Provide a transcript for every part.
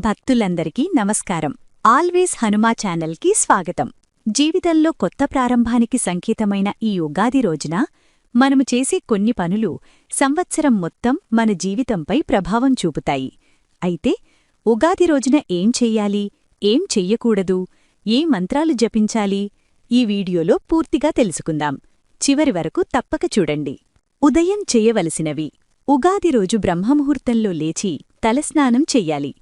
భక్తులందరికీ నమస్కారం. ఆల్వేస్ హనుమా ఛానల్కి స్వాగతం. జీవితంలో కొత్త ప్రారంభానికి సంకేతమైన ఈ ఉగాది రోజున మనము చేసే కొన్ని పనులు సంవత్సరం మొత్తం మన జీవితంపై ప్రభావం చూపుతాయి. అయితే ఉగాది రోజున ఏం చెయ్యాలి, ఏం చెయ్యకూడదు, ఏ మంత్రాలు జపించాలి, ఈ వీడియోలో పూర్తిగా తెలుసుకుందాం. చివరి వరకు తప్పక చూడండి. ఉదయం చెయ్యవలసినవి: ఉగాది రోజు బ్రహ్మముహూర్తంలో లేచి తలస్నానం చెయ్యాలి.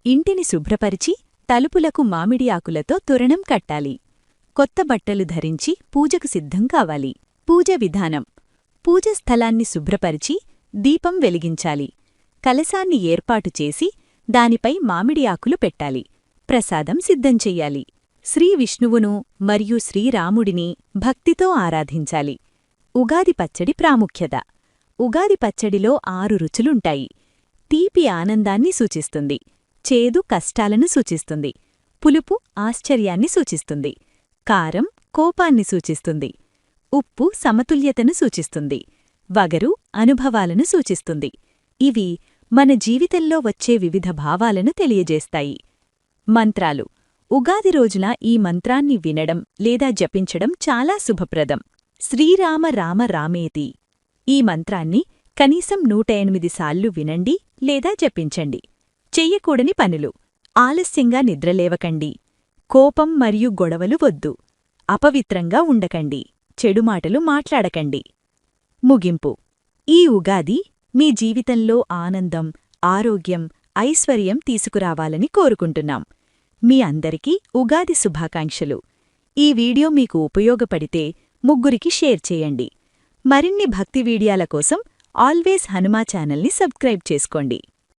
ఇంటిని శుభ్రపరిచి తలుపులకు మామిడి ఆకులతో తోరణం కట్టాలి. కొత్త బట్టలు ధరించి పూజకు సిద్ధం కావాలి. పూజ విధానం: పూజ స్థలాన్ని శుభ్రపరిచి దీపం వెలిగించాలి. కలశాన్ని ఏర్పాటు చేసి దానిపై మామిడి ఆకులు పెట్టాలి. ప్రసాదం సిద్ధం చెయ్యాలి. శ్రీ విష్ణువును మరియు శ్రీరాముడిని భక్తితో ఆరాధించాలి. ఉగాది పచ్చడి ప్రాముఖ్యత: ఉగాది పచ్చడిలో 6 రుచులుంటాయి. తీపి ఆనందాన్ని సూచిస్తుంది, చేదు కష్టాలను సూచిస్తుంది, పులుపు ఆశ్చర్యాన్ని సూచిస్తుంది, కారం కోపాన్ని సూచిస్తుంది, ఉప్పు సమతుల్యతను సూచిస్తుంది, వగరు అనుభవాలను సూచిస్తుంది. ఇవి మన జీవితంలో వచ్చే వివిధ భావాలను తెలియజేస్తాయి. మంత్రాలు: ఉగాది రోజున ఈ మంత్రాన్ని వినడం లేదా జపించడం చాలా శుభప్రదం. శ్రీరామ రామ రామేతి. ఈ మంత్రాన్ని కనీసం 108 సార్లు వినండి లేదా జపించండి. చెయ్యకూడని పనులు: ఆలస్యంగా నిద్రలేవకండి, కోపం మరియు గొడవలు వద్దు, అపవిత్రంగా ఉండకండి, చెడు మాటలు మాట్లాడకండి. ముగింపు: ఈ ఉగాది మీ జీవితంలో ఆనందం, ఆరోగ్యం, ఐశ్వర్యం తీసుకురావాలని కోరుకుంటున్నాం. మీ అందరికీ ఉగాది శుభాకాంక్షలు. ఈ వీడియో మీకు ఉపయోగపడితే ముగ్గురికి షేర్ చేయండి. మరిన్ని భక్తి వీడియోల కోసం ఆల్వేస్ హనుమా ఛానల్ని సబ్స్క్రైబ్ చేసుకోండి.